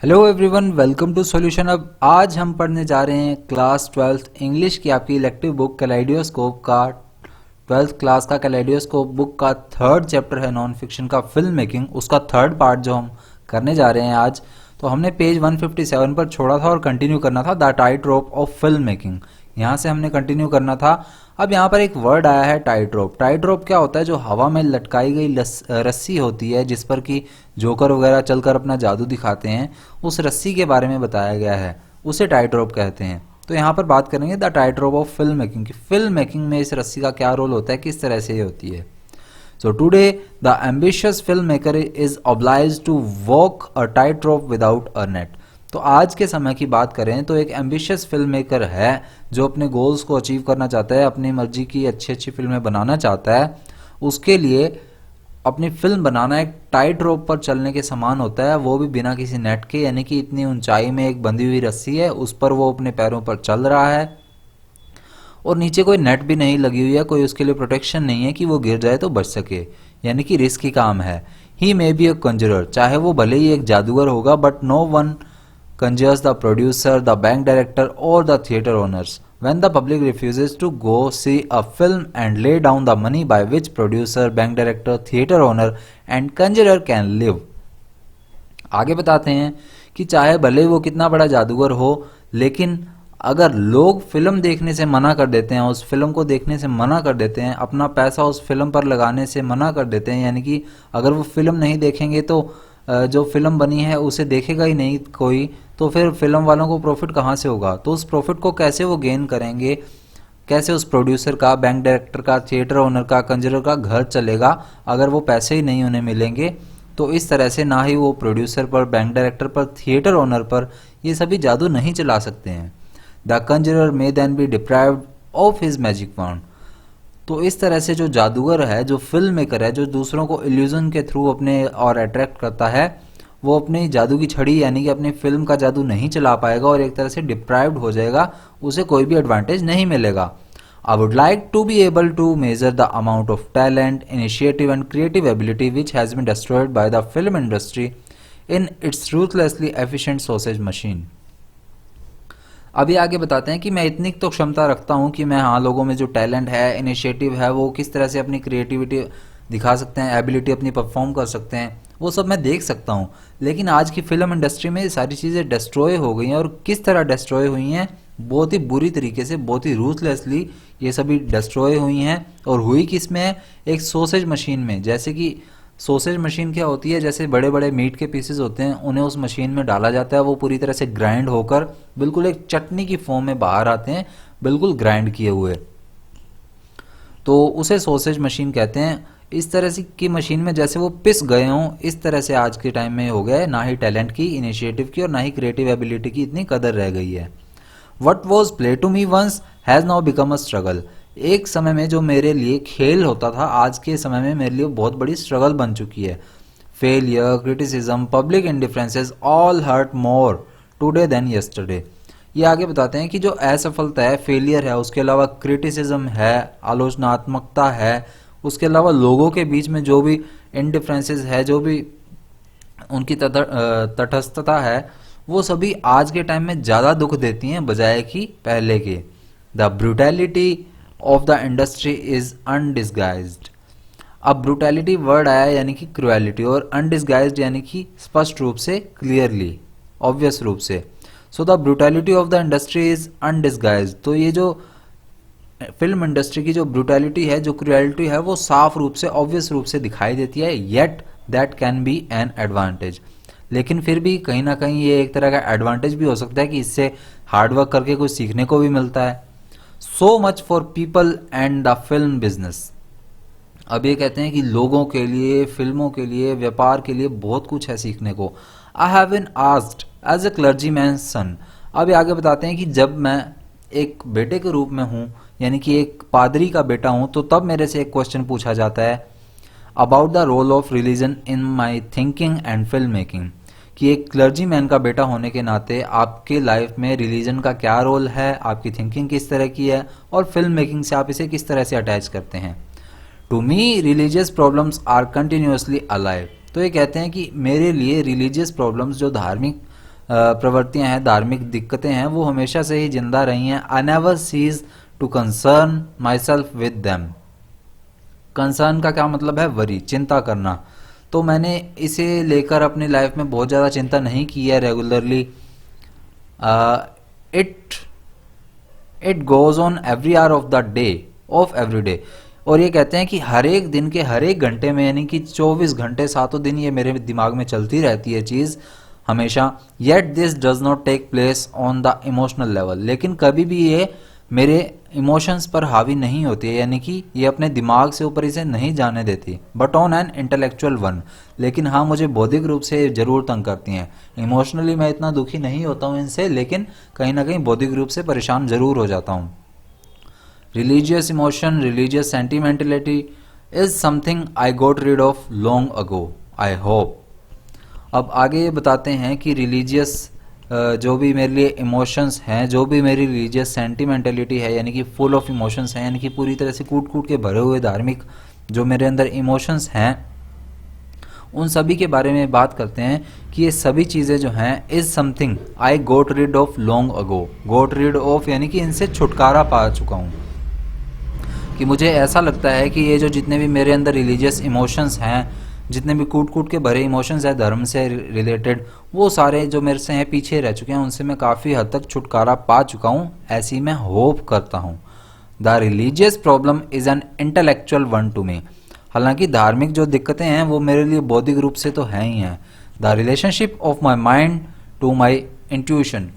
Hello everyone, welcome to solution. अब आज हम पढ़ने जा रहे हैं क्लास 12th इंग्लिश की आपकी इलेक्टिव बुक कैलेडोस्कोप का 12th क्लास का कैलेडोस्कोप बुक का थर्ड चैप्टर है नॉन फिक्शन का फिल्म मेकिंग। उसका थर्ड पार्ट जो हम करने जा रहे हैं आज। तो हमने पेज 157 पर छोड़ा था और कंटिन्यू करना था the tight rope of film making. यहाँ से हमने कंटिन्यू करना था। अब यहाँ पर एक वर्ड आया है टाइट रोप। टाइट रोप क्या होता है? जो हवा में लटकाई गई रस्सी होती है जिस पर कि जोकर वगैरह चलकर अपना जादू दिखाते हैं, उस रस्सी के बारे में बताया गया है, उसे टाइट रोप कहते हैं। तो यहाँ पर बात करेंगे the tight rope of film making की। फिल्म मेकिंग में इस रस्सी का क्या रोल होता है, किस तरह से ये होती है। So today, the ambitious filmmaker is obliged to walk a tightrope without a net. तो आज के समय की बात करें तो एक एम्बिशियस फिल्म मेकर है जो अपने गोल्स को अचीव करना चाहता है, अपनी मर्जी की अच्छी अच्छी फिल्में बनाना चाहता है। उसके लिए अपनी फिल्म बनाना एक टाइट रोप पर चलने के समान होता है, वो भी बिना किसी नेट के, यानी कि इतनी ऊंचाई में एक बंधी हुई रस्सी है, उस पर वो अपने पैरों पर चल रहा है और नीचे कोई नेट भी नहीं लगी हुई है, कोई उसके लिए प्रोटेक्शन नहीं है कि वो गिर जाए तो बच सके, यानी कि रिस्की काम है। ही मे बी अ कंजरर, चाहे वो भले ही एक जादूगर होगा, but no one conjures the producer, the bank director or the theater owners. When the public refuses to go see a film and lay down the money by which producer, bank director, theater owner and conjurer can live. आगे बताते हैं कि चाहे भले वो कितना बड़ा जादूगर हो, लेकिन अगर लोग फिल्म देखने से मना कर देते हैं, उस फिल्म को देखने से मना कर देते हैं, अपना पैसा उस फिल्म पर लगाने से मना कर देते हैं, यानी कि अगर वो फिल्म नहीं देखेंगे तो जो फिल्म बनी है उसे देखेगा ही नहीं कोई, तो फिर फिल्म वालों को प्रॉफिट कहाँ से होगा। तो उस प्रॉफिट को कैसे वो गेन करेंगे, कैसे उस प्रोड्यूसर का, बैंक डायरेक्टर का, थिएटर ओनर का, कंजरर का घर चलेगा अगर वो पैसे ही नहीं उन्हें मिलेंगे। तो इस तरह से ना ही वो प्रोड्यूसर पर, बैंक डायरेक्टर पर, थिएटर ओनर पर ये सभी जादू नहीं चला सकते हैं। The conjurer may then be deprived of his magic wand. तो इस तरह से जो जादूगर है, जो फिल्म मेकर है, जो दूसरों को इल्यूजन के थ्रू अपने और अट्रैक्ट करता है, वो अपनी जादू की छड़ी यानी कि अपनी फिल्म का जादू नहीं चला पाएगा और एक तरह से डिप्राइव्ड हो जाएगा, उसे कोई भी एडवांटेज नहीं मिलेगा। I would like to be able to measure the amount of talent, initiative and creative ability which has been destroyed by the film industry in its ruthlessly efficient sausage machine. अभी आगे बताते हैं कि मैं इतनी तो क्षमता रखता हूं कि मैं, हाँ, लोगों में जो टैलेंट है, इनिशिएटिव है, वो किस तरह से अपनी क्रिएटिविटी दिखा सकते हैं, एबिलिटी अपनी परफॉर्म कर सकते हैं, वो सब मैं देख सकता हूं। लेकिन आज की फिल्म इंडस्ट्री में ये सारी चीज़ें डिस्ट्रॉय हो गई हैं, और किस तरह डिस्ट्रॉय हुई हैं, बहुत ही बुरी तरीके से, बहुत ही रूथलेसली ये सभी डिस्ट्रॉय हुई हैं। और हुई किस में है? एक सॉसेज मशीन में। जैसे कि सॉसेज मशीन क्या होती है, जैसे बड़े बड़े मीट के पीसेस होते हैं, उन्हें उस मशीन में डाला जाता है, वो पूरी तरह से ग्राइंड होकर बिल्कुल एक चटनी की फॉर्म में बाहर आते हैं, बिल्कुल ग्राइंड किए हुए, तो उसे सॉसेज मशीन कहते हैं। इस तरह से की मशीन में जैसे वो पिस गए हों, इस तरह से आज के टाइम में हो गया है। ना ही टैलेंट की, इनिशिएटिव की और ना ही क्रिएटिव एबिलिटी की इतनी कदर रह गई है। What was play to me once has now become a struggle. एक समय में जो मेरे लिए खेल होता था, आज के समय में मेरे लिए बहुत बड़ी स्ट्रगल बन चुकी है। Failure, criticism, public indifferences all hurt more today than yesterday. ये आगे बताते हैं कि जो असफलता है, फेलियर है, उसके अलावा क्रिटिसिज्म है, आलोचनात्मकता है, उसके अलावा लोगों के बीच में जो भी इंडिफरेंसेस है, जो भी उनकी तटस्थता है, वो सभी आज के टाइम में ज़्यादा दुख देती हैं बजाय कि पहले के। The brutality of the industry is undisguised. अब ब्रूटैलिटी वर्ड आया यानी कि क्रुएलिटी, और अनडिस्गाइज्ड यानी कि स्पष्ट रूप से, क्लियरली, ऑब्वियस रूप से। So the brutality of the industry is undisguised. तो ये जो फिल्म इंडस्ट्री की जो ब्रूटैलिटी है, जो क्रुएलिटी है, वो साफ रूप से, ऑब्वियस रूप से दिखाई देती है। Yet that can be an advantage. लेकिन फिर भी कहीं ना कहीं ये एक तरह का एडवांटेज भी हो सकता है कि इससे हार्डवर्क करके कुछ सीखने को भी मिलता है। So much for people and the film business. अब ये कहते हैं कि लोगों के लिए, फिल्मों के लिए, व्यापार के लिए बहुत कुछ है सीखने को। I have been asked as a clergyman son. अब ये आगे बताते हैं कि जब मैं एक बेटे के रूप में हूँ, यानी कि एक पादरी का बेटा हूँ, तो तब मेरे से एक क्वेश्चन पूछा जाता है about the role of religion in my thinking and film making, कि एक क्लर्जी मैन का बेटा होने के नाते आपके लाइफ में रिलीजन का क्या रोल है, आपकी थिंकिंग किस तरह की है, और फिल्म मेकिंग से आप इसे किस तरह से अटैच करते हैं। To me religious problems are continuously alive. तो ये कहते हैं कि मेरे लिए रिलीजियस प्रॉब्लम्स, जो धार्मिक प्रवृत्तियां हैं, धार्मिक दिक्कतें हैं, वो हमेशा से ही जिंदा रही हैं। I never cease to concern myself with them. Concern का क्या मतलब है? वरी, चिंता करना। तो मैंने इसे लेकर अपनी लाइफ में बहुत ज़्यादा चिंता नहीं की है regularly. It it goes on every hour of the day of every day. और ये कहते हैं कि हर एक दिन के हर एक घंटे में, यानी कि 24 घंटे सातों दिन ये मेरे दिमाग में चलती रहती है चीज़ हमेशा। Yet this does not take place on the emotional level. लेकिन कभी भी ये मेरे इमोशंस पर हावी नहीं होती है, यानी कि ये अपने दिमाग से ऊपर इसे नहीं जाने देती। But on an intellectual one. लेकिन हाँ, मुझे बौद्धिक रूप से जरूर तंग करती हैं। इमोशनली मैं इतना दुखी नहीं होता हूँ इनसे, लेकिन कहीं ना कहीं बौद्धिक रूप से परेशान जरूर हो जाता हूँ। Religious emotion, religious sentimentality is something I got rid of long ago, I hope. अब आगे ये बताते हैं कि रिलीजियस जो भी मेरे लिए इमोशंस हैं, जो भी मेरी रिलीजियस सेंटिमेंटलिटी है, यानी कि फुल ऑफ इमोशंस हैं, यानी कि पूरी तरह से कूट कूट के भरे हुए धार्मिक जो मेरे अंदर इमोशंस हैं, उन सभी के बारे में बात करते हैं कि ये सभी चीज़ें जो हैं is something I got rid of long ago. Got rid of यानी कि इनसे छुटकारा पा चुका हूँ। कि मुझे ऐसा लगता है कि ये जो जितने भी मेरे अंदर रिलीजियस इमोशंस हैं, जितने भी कूट कूट के भरे इमोशंस हैं धर्म से रिलेटेड, वो सारे जो मेरे से हैं पीछे रह चुके हैं, उनसे मैं काफ़ी हद तक छुटकारा पा चुका हूँ, ऐसी मैं होप करता हूँ। The religious problem is an intellectual one to me. हालांकि धार्मिक जो दिक्कतें हैं वो मेरे लिए बौद्धिक रूप से तो हैं ही हैं। The relationship of my mind to my intuition.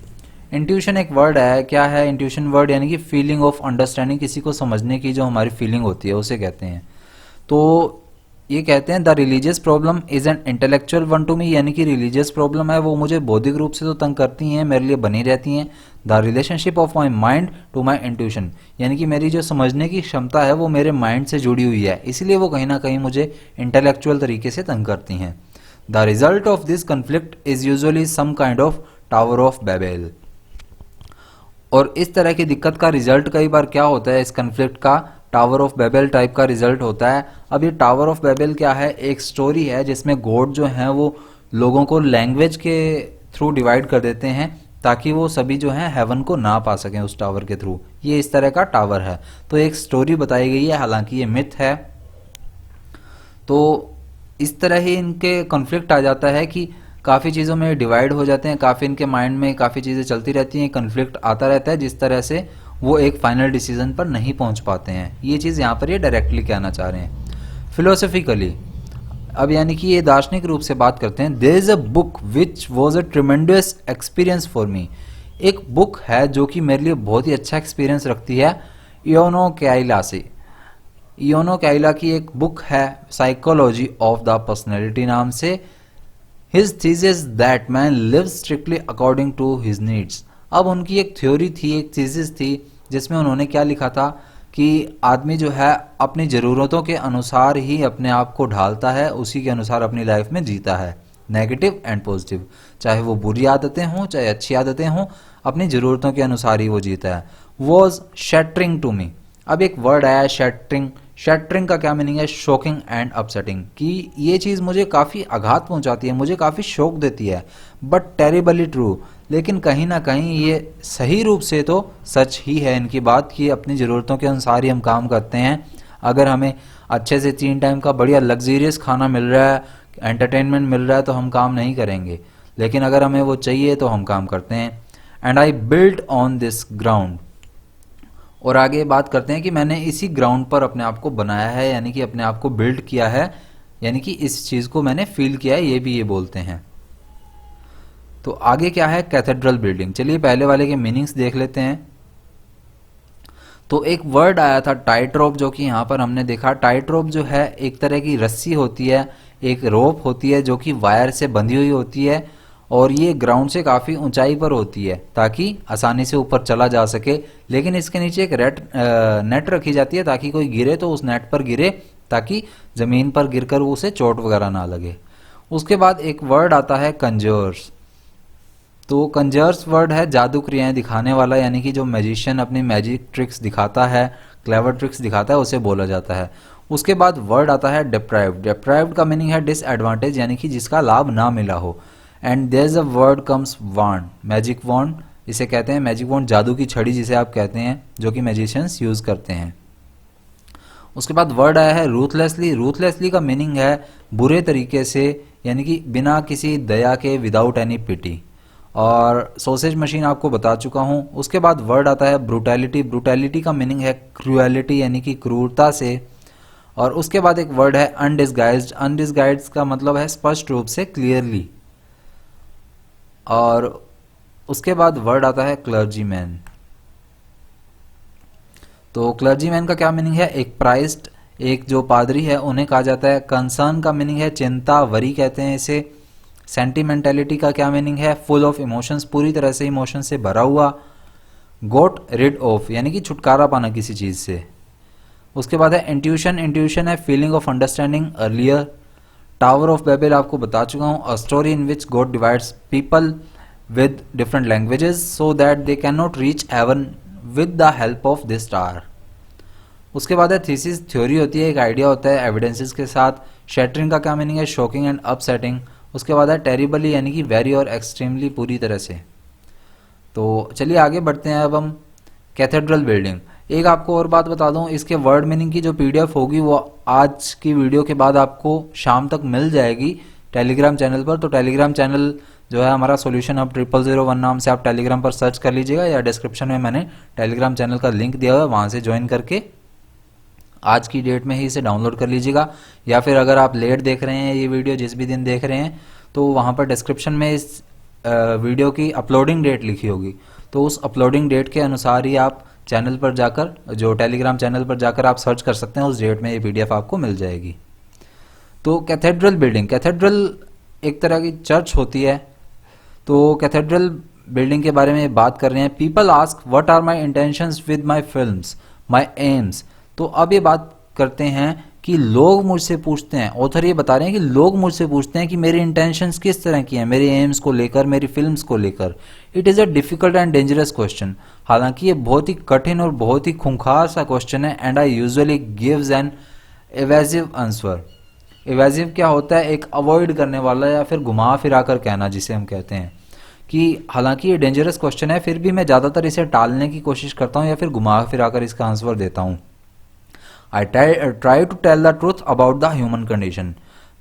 Intuition एक वर्ड है। क्या है इंट्यूशन वर्ड? यानी कि फीलिंग ऑफ अंडरस्टैंडिंग, किसी को समझने की जो हमारी फीलिंग होती है उसे कहते हैं। तो ये कहते हैं the religious problem is an intellectual one to me, यानी कि रिलीजियस प्रॉब्लम है वो मुझे बौद्धिक रूप से तो तंग करती हैं, मेरे लिए बनी रहती हैं। The relationship of my mind to my intuition, यानी कि मेरी जो समझने की क्षमता है वो मेरे माइंड से जुड़ी हुई है, इसलिए वो कहीं ना कहीं मुझे इंटेलेक्चुअल तरीके से तंग करती हैं। The result of this conflict is usually some kind of tower of Babel. और इस तरह की दिक्कत का रिजल्ट कई बार क्या होता है, इस कन्फ्लिक्ट का टावर ऑफ बेबेल टाइप का रिजल्ट होता है। अब ये टावर ऑफ बेबेल क्या है? एक स्टोरी है जिसमें गॉड जो हैं वो लोगों को लैंग्वेज के थ्रू डिवाइड कर देते हैं ताकि वो सभी जो हैं हेवन को ना पा सकें उस टावर के थ्रू। ये इस तरह का टावर है। तो एक स्टोरी बताई गई है, हालांकि ये मिथ है। तो इस तरह ही इनके कॉन्फ्लिक्ट आ जाता है कि काफ़ी चीज़ों में डिवाइड हो जाते हैं, काफ़ी इनके माइंड में काफ़ी चीज़ें चलती रहती हैं, कॉन्फ्लिक्ट आता रहता है, जिस तरह से वो एक फाइनल डिसीजन पर नहीं पहुंच पाते हैं। ये चीज़ यहाँ पर ये डायरेक्टली कहना चाह रहे हैं। फिलोसफिकली, अब यानी कि ये दार्शनिक रूप से बात करते हैं। There is a book which was a tremendous experience for me. एक बुक है जो कि मेरे लिए बहुत ही अच्छा एक्सपीरियंस रखती है। इयोनो कैइला से। इयोनो कैइला की एक बुक है साइकोलॉजी ऑफ द पर्सनैलिटी नाम से। His thesis that man lives strictly according to his needs. अब उनकी एक थ्योरी थी, एक थीसिस थी, जिसमें उन्होंने क्या लिखा था कि आदमी जो है अपनी ज़रूरतों के अनुसार ही अपने आप को ढालता है, उसी के अनुसार अपनी लाइफ में जीता है, नेगेटिव एंड पॉजिटिव, चाहे वो बुरी आदतें हों चाहे अच्छी आदतें हों, अपनी ज़रूरतों के अनुसार ही वो जीता है। Was shattering to me. अब एक वर्ड आया है शैटरिंग। शैटरिंग का क्या मीनिंग है? Shocking and upsetting. कि ये चीज़ मुझे काफ़ी आघात पहुंचाती है, मुझे काफ़ी शौक देती है, बट टेरिबली ट्रू। लेकिन कहीं ना कहीं ये सही रूप से तो सच ही है इनकी बात कि अपनी ज़रूरतों के अनुसार ही हम काम करते हैं। अगर हमें अच्छे से 3 टाइम का बढ़िया लग्जीरियस खाना मिल रहा है, एंटरटेनमेंट मिल रहा है, तो हम काम नहीं करेंगे, लेकिन अगर हमें वो चाहिए तो हम काम करते हैं। And I built on this ground. और आगे बात करते हैं कि मैंने इसी ग्राउंड पर अपने आप को बनाया है, यानी कि अपने आप को बिल्ड किया है, यानी कि इस चीज़ को मैंने फील किया है, ये भी ये बोलते हैं। तो आगे क्या है? Cathedral building. चलिए पहले वाले के मीनिंग्स देख लेते हैं। तो एक वर्ड आया था टाइट रोप, जो कि यहाँ पर हमने देखा। टाइट रोप जो है एक तरह की रस्सी होती है, एक रोप होती है जो कि वायर से बंधी हुई होती है, और ये ग्राउंड से काफ़ी ऊंचाई पर होती है ताकि आसानी से ऊपर चला जा सके। लेकिन इसके नीचे एक नेट रखी जाती है ताकि कोई गिरे तो उस नेट पर गिरे, ताकि ज़मीन पर गिरकर उसे चोट वगैरह ना लगे। उसके बाद एक वर्ड आता है कंजर्स। तो कंजर्स वर्ड है जादू क्रियाएं दिखाने वाला, यानी कि जो मैजिशियन अपनी मैजिक ट्रिक्स दिखाता है, क्लेवर ट्रिक्स दिखाता है, उसे बोला जाता है। उसके बाद वर्ड आता है डिप्राइव्ड। डिप्राइव्ड का मीनिंग है डिसएडवांटेज, यानी कि जिसका लाभ ना मिला हो। And there is a word comes wand, magic wand इसे कहते हैं, मैजिक वांड जादू की छड़ी जिसे आप कहते हैं, जो कि मैजिशियंस यूज करते हैं। उसके बाद वर्ड आया है रूथलेसली। रूथलेसली का मीनिंग है बुरे तरीके से, यानी कि बिना किसी दया के, विदाउट एनी पिटी। और सॉसेज मशीन आपको बता चुका हूं। उसके बाद वर्ड आता है ब्रूटैलिटी। ब्रूटैलिटी का मीनिंग है क्रूएलिटी, यानी कि क्रूरता से। और उसके बाद एक वर्ड है अनडिस्गाइज्ड। अनडिस्गाइज्ड का मतलब है स्पष्ट रूप से, क्लियरली। और उसके बाद वर्ड आता है क्लर्जीमैन। तो क्लर्जीमैन का क्या मीनिंग है? एक प्राइज्ड, एक जो पादरी है उन्हें कहा जाता है। कंसर्न का मीनिंग है चिंता, वरी कहते हैं इसे। सेंटिमेंटेलिटी का क्या मीनिंग है? फुल ऑफ इमोशंस, पूरी तरह से इमोशन से भरा हुआ। गोट रिड ऑफ, यानी कि छुटकारा पाना किसी चीज से। उसके बाद है इंट्यूशन। इंट्यूशन है feeling of understanding earlier. Tower of Babel आपको बता चुका हूं, a story in which God divides people with different languages so that they can not reach heaven with the help of this star. उसके बाद है thesis. Theory होती है, एक आइडिया होता है एविडेंसेस के साथ। शैटरिंग का क्या मीनिंग है? Shocking and upsetting. उसके बाद है टेरिबली, यानी कि वेरी और एक्सट्रीमली, पूरी तरह से। तो चलिए आगे बढ़ते हैं अब हम। Cathedral building. एक आपको और बात बता दूं, इसके वर्ड मीनिंग की जो पीडीएफ होगी वो आज की वीडियो के बाद आपको शाम तक मिल जाएगी टेलीग्राम चैनल पर। तो टेलीग्राम चैनल जो है हमारा सॉल्यूशन अब 0001 नाम से आप टेलीग्राम पर सर्च कर लीजिएगा, या डिस्क्रिप्शन में मैंने टेलीग्राम चैनल का लिंक दिया हुआ है, वहां से ज्वाइन करके आज की डेट में ही इसे डाउनलोड कर लीजिएगा। या फिर अगर आप लेट देख रहे हैं ये वीडियो, जिस भी दिन देख रहे हैं, तो वहाँ पर डिस्क्रिप्शन में इस वीडियो की अपलोडिंग डेट लिखी होगी। तो उस अपलोडिंग डेट के अनुसार ही आप चैनल पर जाकर, जो टेलीग्राम चैनल पर जाकर आप सर्च कर सकते हैं, उस डेट में ये पीडीएफ आपको मिल जाएगी। तो कैथेड्रल बिल्डिंग, कैथेड्रल एक तरह की चर्च होती है। तो कैथेड्रल बिल्डिंग के बारे में बात कर रहे हैं। People ask what are my intentions with my films, my aims. तो अब ये बात करते हैं कि लोग मुझसे पूछते हैं, ऑथर ये बता रहे हैं कि लोग मुझसे पूछते हैं कि मेरी इंटेंशंस किस तरह की हैं, मेरे एम्स को लेकर, मेरी फिल्म्स को लेकर। It is a difficult and dangerous question. हालांकि ये बहुत ही कठिन और बहुत ही खूंखार सा क्वेश्चन है। And I usually gives an evasive answer. Evasive क्या होता है? एक अवॉइड करने वाला, या फिर घुमा फिरा कर कहना, जिसे हम कहते हैं कि हालांकि ये डेंजरस क्वेश्चन है, फिर भी मैं ज़्यादातर इसे टालने की कोशिश करता हूँ, या फिर घुमा फिरा कर इसका आंसर देता हूँ। I try to tell the truth about the human condition.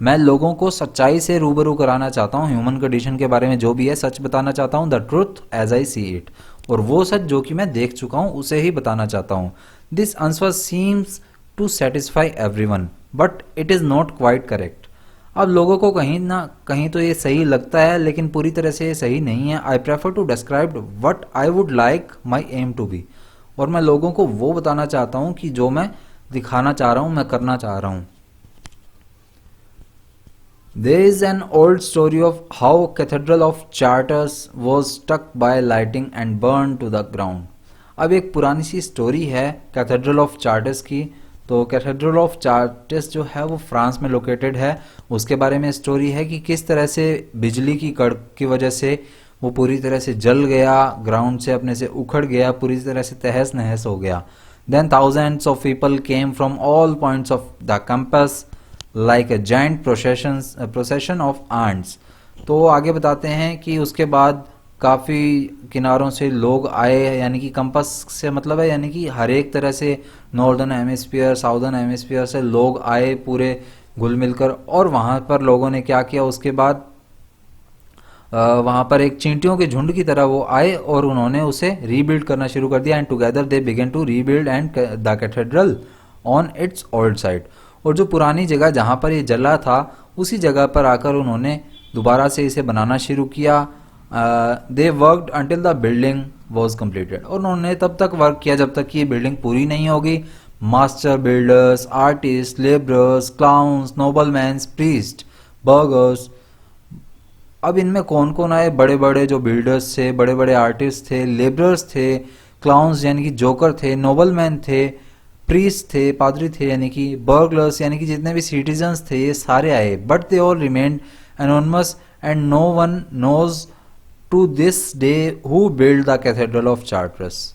मैं लोगों को सच्चाई से रूबरू कराना चाहता हूँ, ह्यूमन कंडीशन के बारे में जो भी है सच बताना चाहता हूँ। The truth as I see it, और वो सच जो कि मैं देख चुका हूँ उसे ही बताना चाहता हूँ। This answer seems to satisfy everyone but it is not quite correct. अब लोगों को कहीं ना कहीं तो ये सही लगता है, लेकिन पूरी तरह से ये सही नहीं है। I prefer to describe what I would like my aim to be, और मैं लोगों को वो बताना चाहता हूँ कि जो मैं दिखाना चाह रहा हूं, मैं करना चाह रहा हूं। There is an old story of how Cathedral of Chartres was struck by lightning and burned to the ground. अब एक पुरानी सी स्टोरी है कैथेड्रल ऑफ चार्टर्स की। तो कैथेड्रल ऑफ चार्टर्स जो है वो फ्रांस में लोकेटेड है। उसके बारे में स्टोरी है कि किस तरह से बिजली की कड़क की वजह से वो पूरी तरह से जल गया, ग्राउंड से अपने से उखड़ गया, पूरी तरह से तहस नहस हो गया। Then thousands of people came from all points of the campus like a giant procession of ants. तो आगे बताते हैं कि उसके बाद काफ़ी किनारों से लोग आए, यानी कि कंपस से मतलब है यानी कि हर एक तरह से, नॉर्दर्न हेमिस्फीयर, साउदर्न हेमिस्फीयर से लोग आए पूरे घुल मिलकर। और वहाँ पर लोगों ने क्या किया, उसके बाद वहां पर एक चींटियों के झुंड की तरह वो आए और उन्होंने उसे रीबिल्ड करना शुरू कर दिया। And together they began to rebuild and the cathedral on its old site. और जो पुरानी जगह जहां पर ये जला था, उसी जगह पर आकर उन्होंने दोबारा से इसे बनाना शुरू किया। They worked until the building was completed. और उन्होंने तब तक वर्क किया जब तक कि ये बिल्डिंग पूरी नहीं होगी। Master builders, artist, labourers, clowns, noblemans, priest, burghers. अब इनमें कौन कौन आए? बड़े बड़े जो बिल्डर्स थे, बड़े बड़े आर्टिस्ट थे, लेबरर्स थे, क्लाउन्स यानी कि जोकर थे, नोबलमैन थे, प्रीस्ट थे, पादरी थे, यानी कि बर्गलर्स यानी कि जितने भी सिटीजन्स थे, ये सारे आए। But they all remained anonymous and no one knows to this day who build the cathedral of Chartres.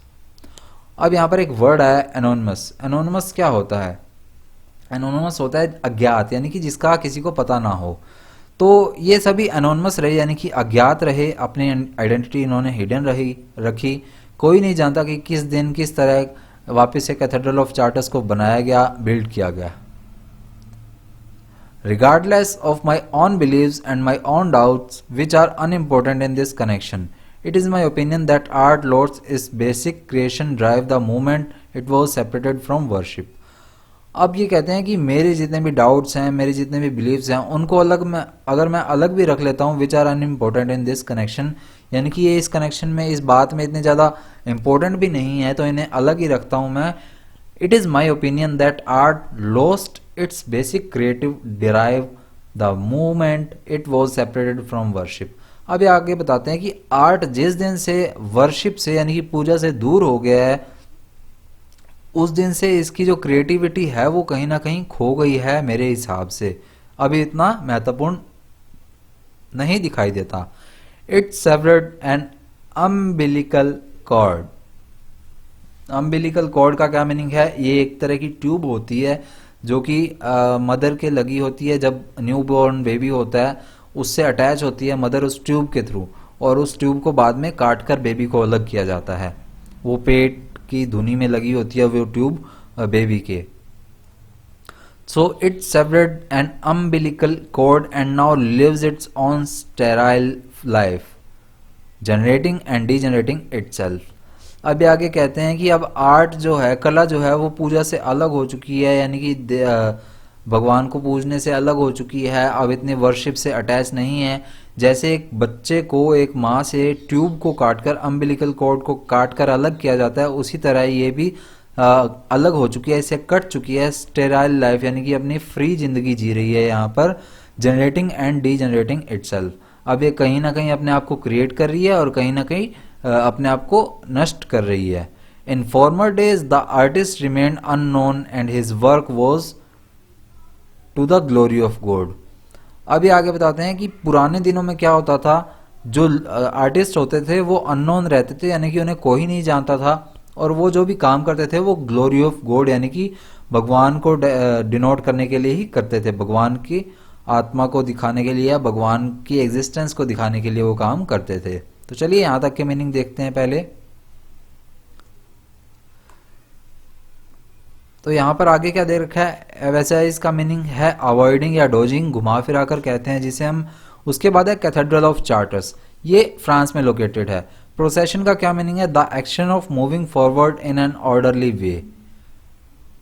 अब यहाँ पर एक वर्ड आया एनोनिमस। एनोनिमस क्या होता है? एनोनिमस होता है अज्ञात, यानी कि जिसका किसी को पता ना हो। तो ये सभी अनोनमस रहे, यानी कि अज्ञात रहे, अपनी आइडेंटिटी इन्होंने हिडन रखी। कोई नहीं जानता कि किस दिन किस तरह वापस से कैथेड्रल ऑफ चार्टर्स को बनाया गया, बिल्ड किया गया। Regardless of my own beliefs and my own doubts, which are unimportant in this connection, it is my opinion that art lost its basic creation drive the moment it was separated from worship. अब ये कहते हैं कि मेरे जितने भी doubts हैं, मेरे जितने भी बिलीव्स हैं, उनको अगर मैं अलग भी रख लेता हूँ, which are unimportant in this connection, यानी कि ये इस कनेक्शन में, इस बात में इतने ज़्यादा इम्पोर्टेंट भी नहीं है, तो इन्हें अलग ही रखता हूँ मैं। It is my opinion that art lost its basic creative drive the moment it was separated from worship. अब ये आगे बताते हैं कि आर्ट जिस दिन से वर्शिप से यानी कि पूजा से दूर हो गया है, उस दिन से इसकी जो क्रिएटिविटी है वो कहीं ना कहीं खो गई है मेरे हिसाब से, अभी इतना महत्वपूर्ण नहीं दिखाई देता। It severed an umbilical cord. Umbilical cord का क्या मीनिंग है? ये एक तरह की ट्यूब होती है जो कि मदर के लगी होती है, जब न्यू बॉर्न बेबी होता है उससे अटैच होती है मदर उस ट्यूब के थ्रू, और उस ट्यूब को बाद में काट कर बेबी को अलग किया जाता है। वो पेट की धुनी में लगी होती है वो ट्यूब बेबी के। So it severed an umbilical cord and now lives its on sterile life, generating and degenerating itself. अब आगे कहते हैं कि अब आर्ट जो है, कला जो है, वो पूजा से अलग हो चुकी है, यानी कि भगवान को पूजने से अलग हो चुकी है, अब इतने वर्शिप से अटैच नहीं है। जैसे एक बच्चे को एक माँ से ट्यूब को काटकर, अम्बिलिकल कॉर्ड को काटकर अलग किया जाता है, उसी तरह ये भी अलग हो चुकी है, इससे कट चुकी है। स्टेराइल लाइफ यानी कि अपनी फ्री जिंदगी जी रही है यहाँ पर, generating and D generating itself. अब ये कहीं ना कहीं अपने आप को क्रिएट कर रही है और कहीं ना कहीं अपने आप को नष्ट कर रही है। In former days the artist remained unknown and his work was to the glory of God. अब ये आगे बताते हैं कि पुराने दिनों में क्या होता था, जो आर्टिस्ट होते थे वो अननोन रहते थे, यानी कि उन्हें कोई नहीं जानता था, और वो जो भी काम करते थे वो ग्लोरी ऑफ गॉड यानी कि भगवान को डिनोट करने के लिए ही करते थे, भगवान की आत्मा को दिखाने के लिए या भगवान की एग्जिस्टेंस को दिखाने के लिए वो काम करते थे। तो चलिए यहां तक के मीनिंग देखते हैं पहले। तो यहां पर आगे क्या दे रखा है, वैसे इसका मीनिंग है अवॉइडिंग या डोजिंग, घुमा फिरा कर कहते हैं जिसे हम। उसके बाद है कैथेड्रल ऑफ चार्टर्स, ये फ्रांस में लोकेटेड है। प्रोसेशन का क्या मीनिंग है, the action of moving forward in an orderly way,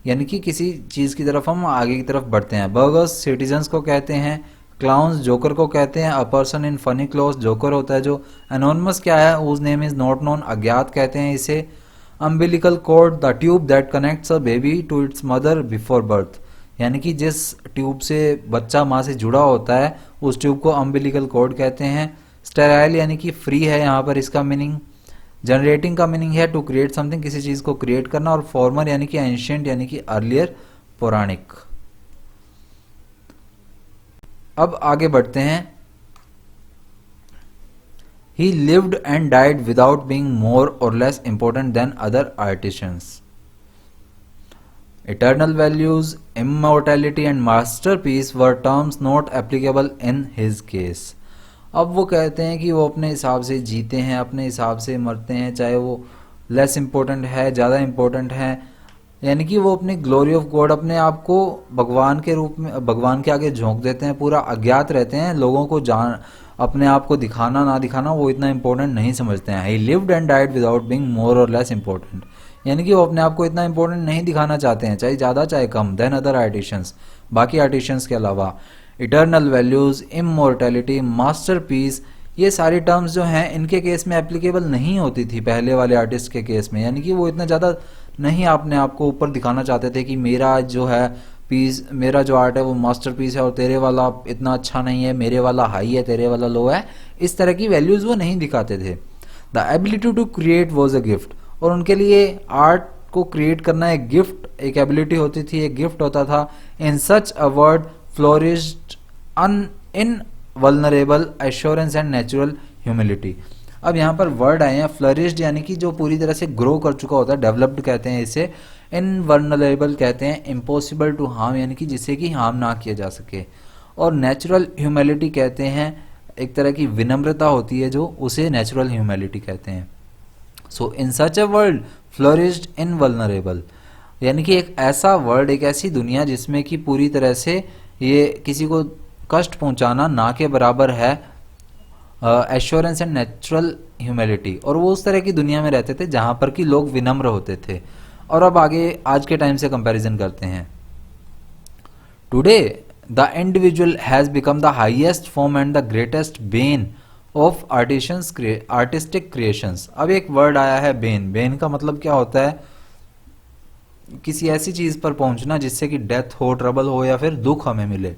यानी कि किसी चीज की तरफ हम आगे की तरफ बढ़ते हैं। बर्गर्स सिटीजन्स को कहते हैं, क्लाउन्स जोकर को कहते हैं, a person in funny clothes joker होता है जो। एनोनिमस क्या है, whose name is not known, अज्ञात कहते हैं इसे। Umbilical cord the tube that connects a baby to its mother before birth, यानी कि जिस ट्यूब से बच्चा माँ से जुड़ा होता है उस ट्यूब को अम्बिलिकल कॉर्ड कहते हैं। स्टेराइल यानी कि फ्री है यहाँ पर इसका मीनिंग। जनरेटिंग का मीनिंग है टू क्रिएट समथिंग, किसी चीज को क्रिएट करना, और फॉर्मर यानी कि एंशियंट यानी कि अर्लियर, पौराणिक। अब आगे बढ़ते हैं। He lived and died without being more or less important than other artisans. Eternal values, immortality and masterpiece were terms not applicable in his case. अब वो कहते हैं कि वो अपने हिसाब से जीते हैं, अपने हिसाब से मरते हैं, चाहे वो लेस इम्पोर्टेंट है, ज़्यादा इम्पोर्टेंट है, यानी कि वो अपनी ग्लोरी ऑफ गॉड, अपने आप को भगवान के रूप में भगवान के आगे झोंक देते हैं, पूरा अज्ञात रहते हैं, लोगों को जान अपने आप को दिखाना ना दिखाना वो इतना इंपॉर्टेंट नहीं समझते हैं। ही lived and died without being more और लेस इंपॉर्टेंट, यानी कि वो अपने आप को इतना इंपॉर्टेंट नहीं दिखाना चाहते हैं, चाहे ज़्यादा चाहे कम, देन अदर आर्टिशियंस, बाकी आर्टिशियंस के अलावा। इटर्नल वैल्यूज, इमोर्टैलिटी, मास्टरपीस, ये सारी टर्म्स जो हैं इनके केस में एप्लीकेबल नहीं होती थी पहले वाले आर्टिस्ट के केस में, यानी कि वो इतना ज़्यादा नहीं अपने आप को ऊपर दिखाना चाहते थे कि मेरा जो है पीस, मेरा जो आर्ट है वो मास्टरपीस है और तेरे वाला इतना अच्छा नहीं है, मेरे वाला हाई है तेरे वाला लो है, इस तरह की वैल्यूज वो नहीं दिखाते थे। The ability to create was a gift, और उनके लिए आर्ट को क्रिएट करना एक गिफ्ट, एक एबिलिटी होती थी, एक गिफ्ट होता था। In such a word flourished in vulnerable assurance and natural humility. अब यहाँ पर वर्ड आए हैं फ्लरिश्ड, यानी कि जो पूरी तरह से ग्रो कर चुका होता है, डेवलप्ड कहते हैं इसे। इनवल्नरेबल कहते हैं इम्पॉसिबल टू हार्म, यानी कि जिससे कि हार्म ना किया जा सके। और नेचुरल ह्यूमिलिटी कहते हैं, एक तरह की विनम्रता होती है जो, उसे नेचुरल ह्यूमिलिटी कहते हैं। So in such a world flourished इनवल्नरेबल, यानी कि एक ऐसा वर्ल्ड, एक ऐसी दुनिया जिसमें कि पूरी तरह से ये किसी को कष्ट पहुंचाना ना के बराबर है एश्योरेंस एंड नेचुरल ह्यूमिलिटी, और वो उस तरह की दुनिया में रहते थे जहां पर कि लोग विनम्र होते थे। और अब आगे आज के टाइम से कंपैरिजन करते हैं। Today the individual has become the highest form and the greatest Ben of artistic creations. अब एक वर्ड आया है बेन। बेन का मतलब क्या होता है? किसी ऐसी चीज पर पहुंचना जिससे कि डेथ हो, ट्रबल हो या फिर दुख हमें मिले।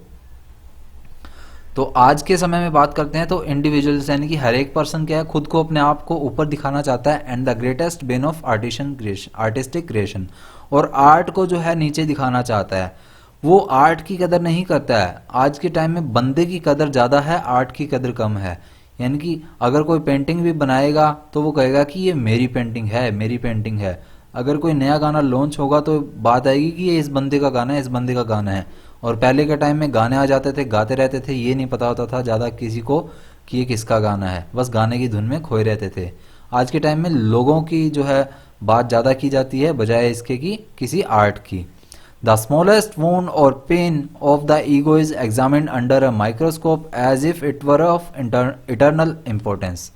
तो आज के समय में बात करते हैं तो इंडिविजुअल्स यानी कि हर एक पर्सन क्या है, खुद को अपने आप को ऊपर दिखाना चाहता है, and the greatest Ben of artistic creation, और आर्ट को जो है नीचे दिखाना चाहता है। वो आर्ट की कदर नहीं करता है। आज के टाइम में बंदे की कदर ज्यादा है, आर्ट की कदर कम है। यानी कि अगर कोई पेंटिंग भी बनाएगा तो वो कहेगा कि ये मेरी पेंटिंग है, मेरी पेंटिंग है। अगर कोई नया गाना लॉन्च होगा तो बात आएगी कि ये इस बंदे का गाना है, इस बंदे का गाना है। और पहले के टाइम में गाने आ जाते थे, गाते रहते थे, ये नहीं पता होता था ज़्यादा किसी को कि ये किसका गाना है, बस गाने की धुन में खोए रहते थे। आज के टाइम में लोगों की जो है बात ज़्यादा की जाती है बजाय इसके कि किसी आर्ट की। द स्मॉलेस्ट wound और pain of the ego is examined under a microscope as if it were of eternal importance.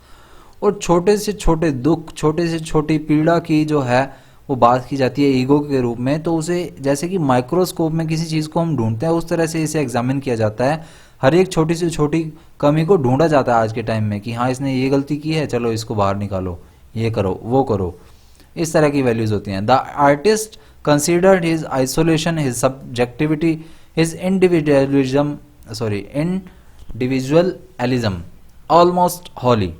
और छोटे से छोटे दुख, छोटे से छोटी पीड़ा की जो है वो बात की जाती है ईगो के रूप में, तो उसे जैसे कि माइक्रोस्कोप में किसी चीज़ को हम ढूंढते हैं उस तरह से इसे एग्जामिन किया जाता है। हर एक छोटी से छोटी कमी को ढूंढा जाता है आज के टाइम में कि हाँ इसने ये गलती की है, चलो इसको बाहर निकालो, ये करो, वो करो। इस तरह की वैल्यूज होती हैं। The artist considered his isolation, his subjectivity, his individualism almost holy.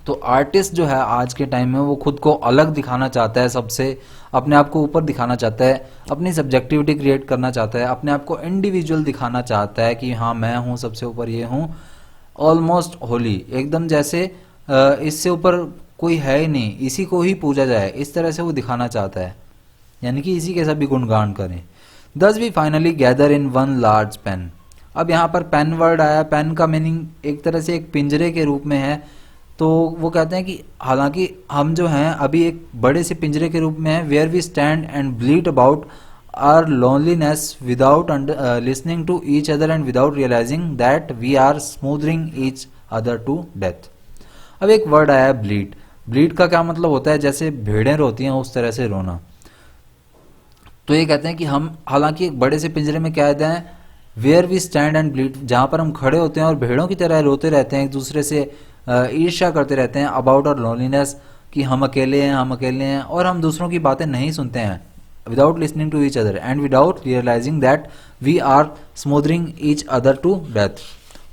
तो आर्टिस्ट जो है आज के टाइम में वो खुद को अलग दिखाना चाहता है सबसे, अपने आप को ऊपर दिखाना चाहता है, अपनी सब्जेक्टिविटी क्रिएट करना चाहता है, अपने आप को इंडिविजुअल दिखाना चाहता है कि हाँ मैं हूँ सबसे ऊपर, ये हूँ ऑलमोस्ट होली, एकदम जैसे इससे ऊपर कोई है ही नहीं, इसी को ही पूजा जाए, इस तरह से वो दिखाना चाहता है, यानी कि इसी के सभी गुणगान करें। Thus we finally gather in one large pen. अब यहाँ पर पेन वर्ड आया। पेन का मीनिंग एक तरह से एक पिंजरे के रूप में है। तो वो कहते हैं कि हालांकि हम जो हैं अभी एक बड़े से पिंजरे के रूप में हैं, where we stand and bleed about our loneliness without listening to each other and without realising that we are smothering each other to death. अब एक वर्ड आया है ब्लीड। ब्लीड का क्या मतलब होता है? जैसे भेड़ें रोती हैं उस तरह से रोना। तो ये कहते हैं कि हम हालांकि एक बड़े से पिंजरे में कैद हैं, where we stand and bleed, जहां पर हम खड़े होते हैं और भेड़ों की तरह रोते रहते हैं, एक दूसरे से ईर्ष्या करते रहते हैं अबाउट और लोनलीनेस, कि हम अकेले हैं, हम अकेले हैं, और हम दूसरों की बातें नहीं सुनते हैं, without listening to each other and without realising that we are smothering each other to death.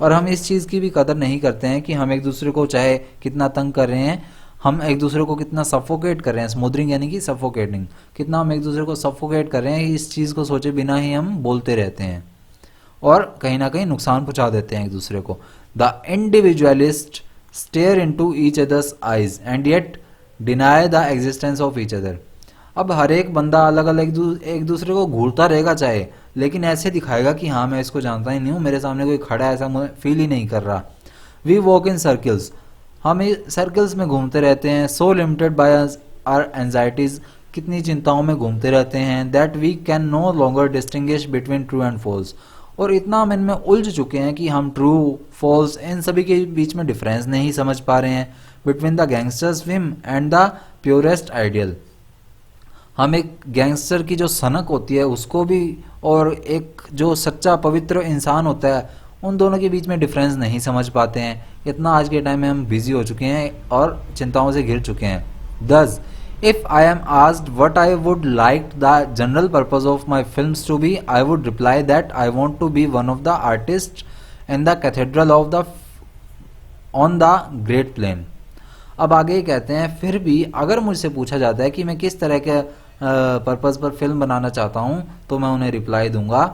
और हम इस चीज़ की भी कदर नहीं करते हैं कि हम एक दूसरे को चाहे कितना तंग कर रहे हैं, हम एक दूसरे को कितना सफोकेट कर रहे हैं। स्मूदरिंग यानी कि सफोकेटिंग, कितना हम एक दूसरे को सफोकेट कर रहे हैं, इस चीज़ को सोचे बिना ही हम बोलते रहते हैं और कहीं ना कहीं नुकसान पहुंचा देते हैं एक दूसरे को। The individualist stare into each other's eyes and yet deny the existence of each other. अब हर एक बंदा अलग अलग एक दूसरे को घूरता रहेगा चाहे, लेकिन ऐसे दिखाएगा कि हाँ मैं इसको जानता ही नहीं हूँ, मेरे सामने कोई खड़ा है ऐसा मुझे फील ही नहीं कर रहा। वी वॉक इन सर्कल्स, हम सर्कल्स में घूमते रहते हैं। So limited by our anxieties, कितनी चिंताओं में घूमते रहते हैं। That we can no longer distinguish between true and false, और इतना हम इनमें उलझ चुके हैं कि हम ट्रू फॉल्स इन सभी के बीच में डिफरेंस नहीं समझ पा रहे हैं। Between the gangsters Vim and the purest ideal, हम एक गैंगस्टर की जो सनक होती है उसको भी और एक जो सच्चा पवित्र इंसान होता है उन दोनों के बीच में डिफरेंस नहीं समझ पाते हैं। इतना आज के टाइम में हम बिजी हो चुके हैं और चिंताओं से घिर चुके हैं। Thus if I am asked what I would like the general purpose of my films to be, I would reply that I want to be one of the artist in the cathedral of the on the great plain. अब आगे कहते हैं फिर भी अगर मुझसे पूछा जाता है कि मैं किस तरह के पर्पज पर फिल्म बनाना चाहता हूं, तो मैं उन्हें रिप्लाई दूंगा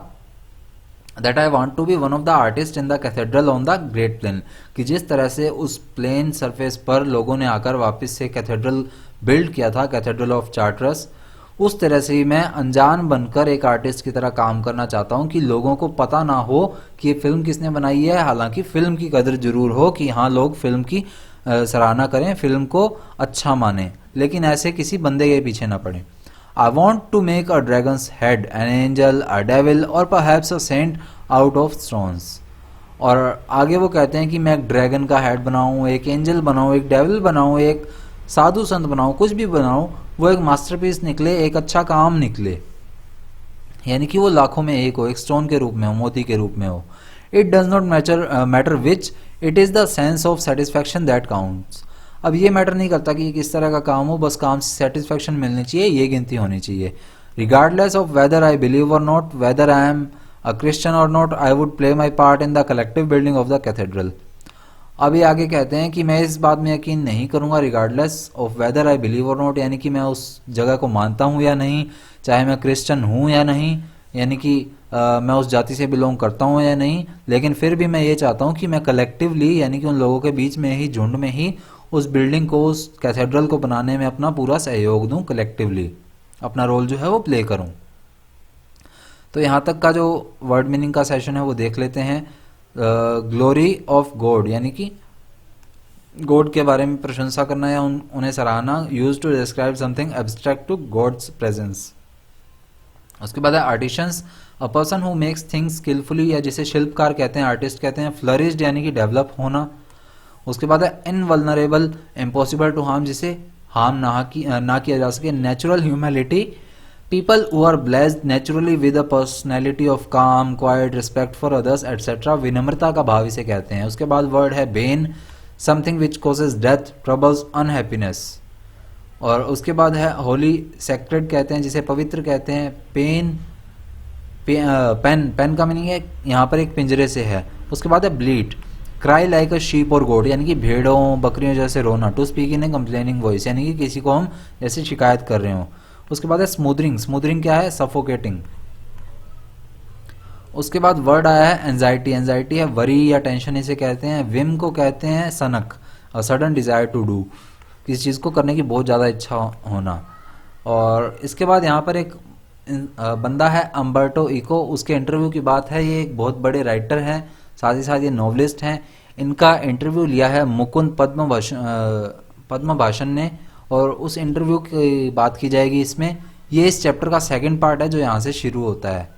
that I want to be one of the artist in the cathedral on the great plain, कि जिस तरह से उस प्लेन सरफेस पर लोगों ने आकर वापस से कैथेड्रल बिल्ड किया था, कैथेड्रल ऑफ चार्टरस, उस तरह से ही मैं अनजान बनकर एक आर्टिस्ट की तरह काम करना चाहता हूं कि लोगों को पता ना हो कि ये फिल्म किसने बनाई है, हालांकि फिल्म की कदर जरूर हो कि हाँ लोग फिल्म की सराहना करें, फिल्म को अच्छा माने, लेकिन ऐसे किसी बंदे के पीछे ना पड़े। I want to make a dragon's head, an angel, a devil और perhaps a saint out of stones. और आगे वो कहते हैं कि मैं एक ड्रैगन का हेड बनाऊं, एक एंजल बनाऊं, एक डेविल बनाऊं, एक साधु संत बनाऊं, कुछ भी बनाऊं, वो एक मास्टरपीस निकले, एक अच्छा काम निकले, यानी कि वो लाखों में एक हो, एक स्टोन के रूप में हो, मोती के रूप में हो। It does not matter which, it is the sense of satisfaction that counts. अब ये मैटर नहीं करता कि किस तरह का काम हो, बस काम से सेटिस्फैक्शन मिलनी चाहिए, ये गिनती होनी चाहिए। Regardless of whether I believe और not, whether I am a Christian और not, I would play my part in the collective building of the cathedral. अब ये आगे कहते हैं कि मैं इस बात में यकीन नहीं करूंगा, regardless of whether I believe और नॉट, यानी कि मैं उस जगह को मानता हूं या नहीं, चाहे मैं क्रिश्चियन हूं या नहीं, यानी कि मैं उस जाति से बिलोंग करता हूं या नहीं, लेकिन फिर भी मैं ये चाहता हूं कि मैं कलेक्टिवली, यानी कि उन लोगों के बीच में ही, झुंड में ही, उस बिल्डिंग को, उस कैथेड्रल को बनाने में अपना पूरा सहयोग दूं, कलेक्टिवली अपना रोल जो है वो प्ले करूं। तो यहाँ तक का जो वर्ड मीनिंग का सेशन है वो देख लेते हैं। ग्लोरी ऑफ गॉड, यानी कि गॉड के बारे में प्रशंसा करना या उन्हें सराहना, use to describe something abstract to God's presence. उसके बाद है artisans, a person who makes things skilfully, या जिसे शिल्पकार कहते हैं, आर्टिस्ट कहते हैं। फ्लरिश्ड यानी कि डेवलप होना। उसके बाद है इनवल्नरेबल, इम्पॉसिबल टू हार्म, जिसे हार्म ना किया जा सके। Natural humility, people who are blessed naturally with a personality of calm, quiet, respect for others, etc. विनम्रता का भाव इसे कहते हैं। उसके बाद वर्ड है bane, something which causes death, troubles, unhappiness। और उसके बाद है holy, sacred कहते हैं, जिसे पवित्र कहते हैं। पेन का मीनिंग है यहाँ पर एक पिंजरे से है। उसके बाद है bleat, cry like a sheep or goat, यानी कि भेड़ों बकरियों जैसे रोना। to speak in a complaining voice, यानी कि किसी को हम जैसे शिकायत कर रहे हो। उसके बाद है स्मूदरिंग, स्मूदरिंग क्या है, सफोकेटिंग। उसके बाद वर्ड आया है एंजाइटी, एंजाइटी है वरी या टेंशन इसे कहते हैं। विम को कहते हैं सनक, a sudden desire to do, किसी चीज़ को करने की बहुत ज़्यादा इच्छा होना। और इसके बाद यहाँ पर एक बंदा है अम्बर्टो इको, उसके इंटरव्यू की बात है। ये एक बहुत बड़े राइटर हैं, साथ ही साथ ये नॉवलिस्ट हैं। इनका इंटरव्यू लिया है मुकुंद पद्म भाषण ने, और उस इंटरव्यू की बात की जाएगी इसमें। ये इस चैप्टर का सेकंड पार्ट है जो यहां से शुरू होता है।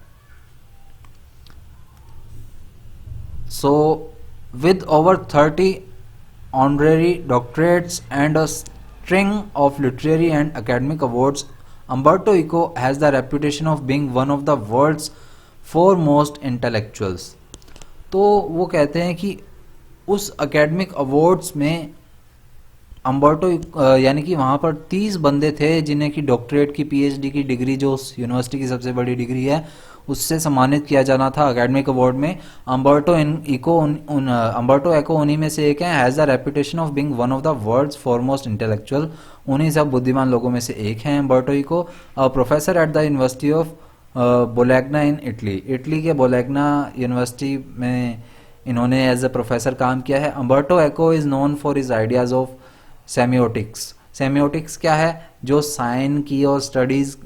So with over 30 honorary doctorates and a string of literary and academic awards, Umberto Eco has the reputation of being one of the world's foremost intellectuals. तो वो कहते हैं कि उस एकेडमिक अवार्ड्स में अम्बर्टो यानी कि वहाँ पर 30 बंदे थे जिन्हें कि डॉक्टरेट की, पीएचडी की डिग्री, जो उस यूनिवर्सिटी की सबसे बड़ी डिग्री है, उससे सम्मानित किया जाना था एकेडमिक अवार्ड में। अम्बर्टो एको उन्हीं में से एक है। Has the reputation of being one of the world's foremost intellectual, उन्हीं सब बुद्धिमान लोगों में से एक हैं Umberto Eco. Professor at the university of Bologna in Italy, Italy के बोलेग्ना यूनिवर्सिटी में इन्होंने एज अ प्रोफेसर काम किया है। Umberto echo is known for his ideas of semiotics. Semiotics क्या है, जो साइन की और स्टडीज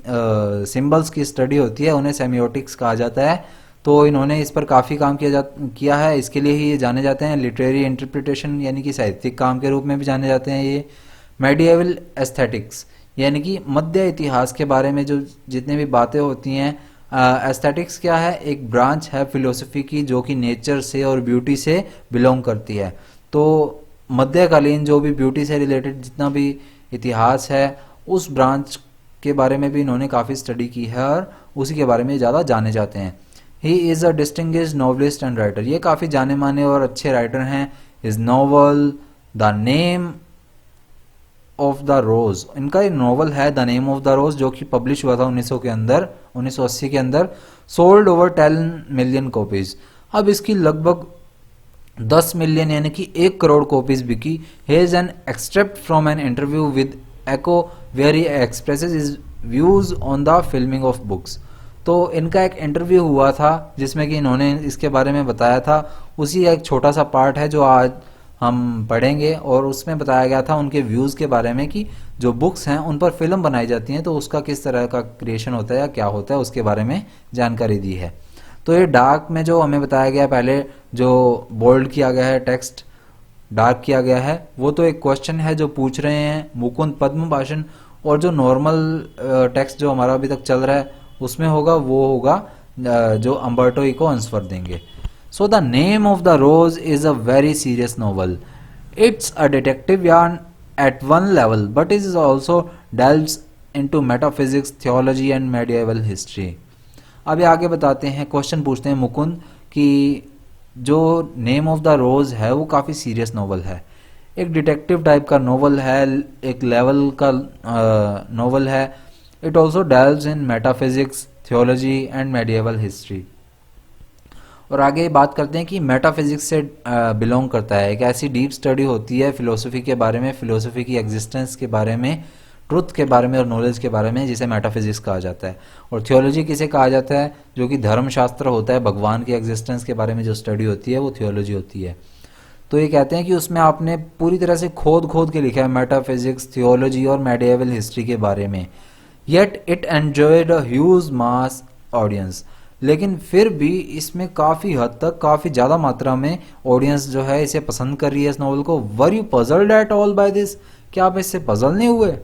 सिंबल्स की स्टडी होती है उन्हें सेमियोटिक्स कहा जाता है। तो इन्होंने इस पर काफ़ी काम किया है, इसके लिए ही ये जाने जाते हैं। लिटरेरी इंटरप्रिटेशन यानी कि साहित्यिक काम के रूप में भी जाने जाते हैं ये। मेडिएवल एस्थेटिक्स यानी कि मध्य इतिहास के बारे में जो जितने भी बातें होती हैं। एस्थेटिक्स क्या है, एक ब्रांच है फिलोसफी की जो कि नेचर से और ब्यूटी से बिलोंग करती है। तो मध्यकालीन जो भी ब्यूटी से रिलेटेड जितना भी इतिहास है उस ब्रांच के बारे में भी इन्होंने काफ़ी स्टडी की है और उसी के बारे में ज़्यादा जाने जाते हैं। He is a distinguished novelist and writer, ये काफ़ी जाने माने और अच्छे राइटर हैं। His novel the name of the rose, इनका एक नॉवल है the name of the rose जो कि पब्लिश हुआ था 1980 के अंदर। सोल्ड ओवर 10 मिलियन कॉपीज, अब इसकी लगभग 10 मिलियन यानी कि 1 करोड़ कॉपीज बिकी। Here's an extract from an interview with Eco where he expresses his views on the filming of books. तो इनका एक इंटरव्यू हुआ था जिसमें कि इन्होंने इसके बारे में बताया था, उसी एक छोटा सा पार्ट है जो आज हम पढ़ेंगे, और उसमें बताया गया था उनके व्यूज़ के बारे में कि जो बुक्स हैं उन पर फिल्म बनाई जाती हैं तो उसका किस तरह का क्रिएशन होता है या क्या होता है, उसके बारे में जानकारी दी है। तो ये डार्क में जो हमें बताया गया, पहले जो बोल्ड किया गया है टेक्स्ट, डार्क किया गया है, वो तो एक क्वेश्चन है जो पूछ रहे हैं मुकुंद पद्म भाषण, और जो नॉर्मल टेक्स्ट जो हमारा अभी तक चल रहा है उसमें होगा, वो होगा जो अम्बर्टो इको आंसर देंगे। So the name of the Rose is a very serious novel. It's a detective yarn at one level, but it is also delves into metaphysics, theology and medieval history। अभी आगे बताते हैं, question पूछते हैं मुकुंद कि जो name of the रोज है वो काफ़ी सीरियस नॉवल है, एक डिटेक्टिव टाइप का नॉवल है, एक लेवल का नॉवल है। It also delves in metaphysics, theology and medieval history. और आगे बात करते हैं कि मेटाफिजिक्स से बिलोंग करता है, एक ऐसी डीप स्टडी होती है फिलोसफी के बारे में, फिलोसफी की एग्जिस्टेंस के बारे में, ट्रुथ के बारे में और नॉलेज के बारे में, जिसे मेटाफिजिक्स कहा जाता है। और थियोलॉजी किसे कहा जाता है, जो कि धर्मशास्त्र होता है, भगवान की एग्जिस्टेंस के बारे में जो स्टडी होती है वो थियोलॉजी होती है। तो ये कहते हैं कि उसमें आपने पूरी तरह से खोद खोद के लिखा है मेटाफिजिक्स, थियोलॉजी और मेडिएवल हिस्ट्री के बारे में। Yet it enjoyed a huge mass audience, लेकिन फिर भी इसमें काफ़ी हद तक, काफ़ी ज़्यादा मात्रा में ऑडियंस जो है इसे पसंद कर रही है, इस नॉवल को। Were you puzzled at all by this, क्या आप इससे पजल नहीं हुए?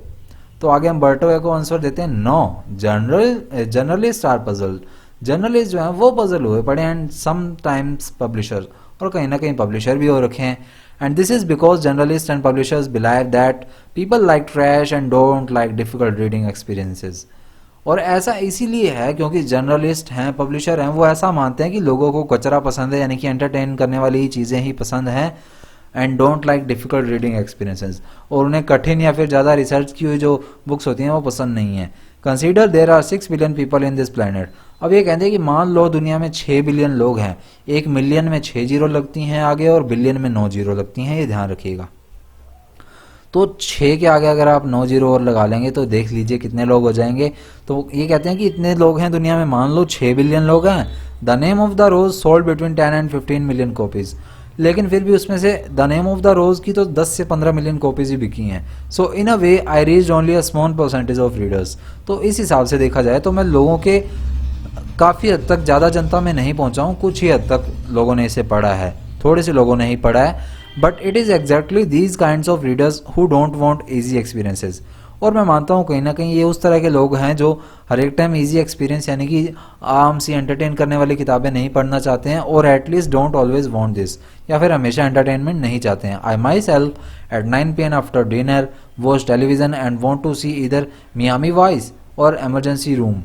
तो आगे हम बर्टो एको आंसर देते हैं, no, journalist are puzzled. Journalist जो है वो पजल हुए पड़े, एंड समटाइम्स पब्लिशर, और कहीं ना कहीं पब्लिशर भी हो रखे हैं। And this is because journalist and publishers believe that people like trash and don't like difficult reading experiences. और ऐसा इसीलिए है क्योंकि जर्नलिस्ट हैं, पब्लिशर हैं, वो ऐसा मानते हैं कि लोगों को कचरा पसंद है, यानी कि एंटरटेन करने वाली चीज़ें ही पसंद हैं, and don't like difficult reading experiences, और उन्हें कठिन या फिर ज़्यादा रिसर्च की हुई जो बुक्स होती हैं वो पसंद नहीं है। Consider there are 6 billion people in this planet. अब ये कहते हैं कि मान लो दुनिया में 6 बिलियन लोग हैं, 1 मिलियन में 6 जीरो लगती हैं आगे और बिलियन में 9 जीरो लगती हैं, ये ध्यान रखिएगा। तो 6 के आगे अगर आप 9 जीरो और लगा लेंगे तो देख लीजिए कितने लोग हो जाएंगे। तो ये कहते हैं कि इतने लोग हैं दुनिया में, मान लो 6 बिलियन लोग हैं। The name of the Rose sold between 10 and 15 million copies, लेकिन फिर भी उसमें से the name of the Rose की तो 10 से 15 मिलियन कॉपीज ही बिकी हैं। So in a way I reach only a small percentage of readers. तो इस हिसाब से देखा जाए तो मैं लोगों के काफ़ी हद तक, ज़्यादा जनता में नहीं पहुंचा हूँ, कुछ ही हद तक लोगों ने इसे पढ़ा है, थोड़े से लोगों ने ही पढ़ा है। But it is exactly these kinds of readers who don't want easy experiences. और मैं मानता हूँ कहीं ना कहीं ये उस तरह के लोग हैं जो हर एक टाइम इजी एक्सपीरियंस, यानी कि आम सी एंटरटेन करने वाली किताबें नहीं पढ़ना चाहते हैं, और at least don't always want this, या फिर हमेशा एंटरटेनमेंट नहीं चाहते हैं। I myself at 9 PM after dinner watch television and want to see इधर मियामी वॉइस और एमरजेंसी रूम।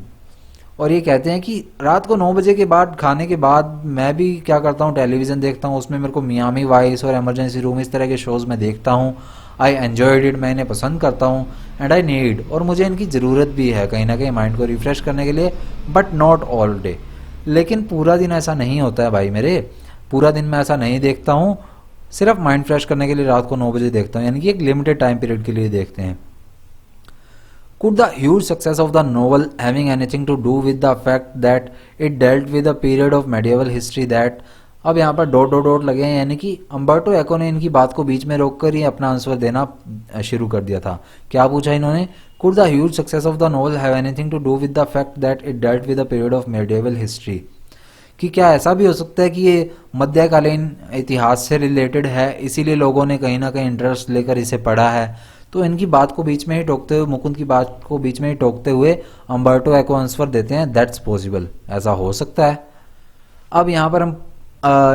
और ये कहते हैं कि रात को 9 बजे के बाद, खाने के बाद, मैं भी क्या करता हूँ, टेलीविज़न देखता हूँ, उसमें मेरे को मियामी वाइस और एमरजेंसी रूम, इस तरह के शोज़ मैं देखता हूँ। आई एन्जॉयड इट, मैं इन्हें पसंद करता हूँ। एंड आई नीड, और मुझे इनकी ज़रूरत भी है कहीं ना कहीं माइंड को रिफ़्रेश करने के लिए, बट नॉट ऑल डे। लेकिन पूरा दिन ऐसा नहीं होता है भाई मेरे, पूरा दिन मैं ऐसा नहीं देखता हूँ, सिर्फ माइंड फ्रेश करने के लिए रात को 9 बजे देखता हूँ, यानी कि एक लिमिटेड टाइम पीरियड के लिए देखते हैं। Could the huge success of the novel having anything to do with the fact that it dealt with a period of medieval history that, अब यहाँ पर डॉट डॉट डॉट लगे हैं, यानी कि अम्बर्टो एको ने इनकी बात को बीच में रोककर ही अपना आंसर देना शुरू कर दिया था। क्या पूछा इन्होंने? Could the huge success of the novel have anything to do with the fact that it dealt with a period of medieval history? कि क्या ऐसा भी हो सकता है कि ये मध्यकालीन इतिहास से रिलेटेड है, इसीलिए लोगों ने कहीं ना कहीं इंटरेस्ट लेकर इसे पढ़ा है। तो इनकी बात को बीच में ही टोकते हुए, मुकुंद की बात को बीच में ही टोकते हुए अम्बर्टो एको आंसर देते हैं, दैट्स पॉसिबल, ऐसा हो सकता है। अब यहाँ पर हम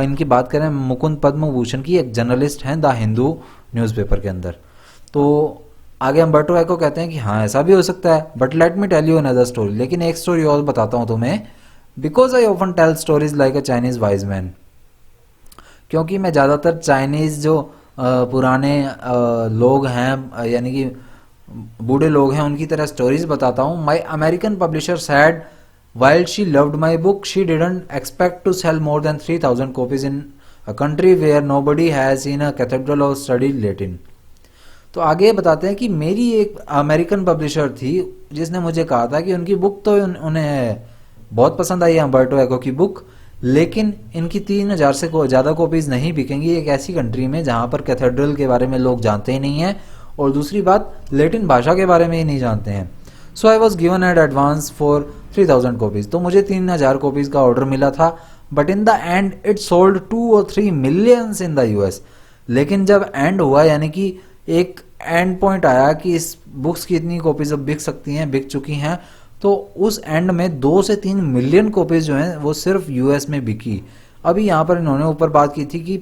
इनकी बात करें, मुकुंद पद्म भूषण की, एक जर्नलिस्ट हैं द हिंदू न्यूज़पेपर के अंदर। तो आगे अम्बर्टो एको कहते हैं कि हाँ ऐसा भी हो सकता है, but let me tell you another story, लेकिन एक स्टोरी और बताता हूँ तुम्हें। Because I often tell stories like a Chinese wise man, क्योंकि मैं ज़्यादातर चाइनीज़ जो पुराने लोग हैं, यानी कि बूढ़े लोग हैं, उनकी तरह स्टोरीज बताता हूँ। My American publisher said while she loved my book she didn't expect to sell more than 3000 copies in a country where nobody has seen a cathedral और स्टडी लेटिन। तो आगे बताते हैं कि मेरी एक अमेरिकन पब्लिशर थी जिसने मुझे कहा था कि उनकी बुक तो उन्हें बहुत पसंद आई है, अम्बर्टो एको की बुक, लेकिन इनकी 3000 से ज़्यादा कॉपीज़ नहीं बिकेंगी एक ऐसी कंट्री में जहाँ पर कैथेड्रल के बारे में लोग जानते ही नहीं हैं, और दूसरी बात लैटिन भाषा के बारे में ही नहीं जानते हैं। So I was given at advance for 3000 copies, तो मुझे 3000 कॉपीज़ का ऑर्डर मिला था, but in the end it sold 2 और 3 मिलियंस इन द यूएस। लेकिन जब एंड हुआ, यानी कि एक एंड पॉइंट आया कि इस बुक्स की इतनी कॉपीज अब बिक सकती हैं, बिक चुकी हैं, तो उस एंड में 2 से 3 मिलियन कॉपीज जो हैं वो सिर्फ यूएस में बिकी। अभी यहाँ पर इन्होंने ऊपर बात की थी कि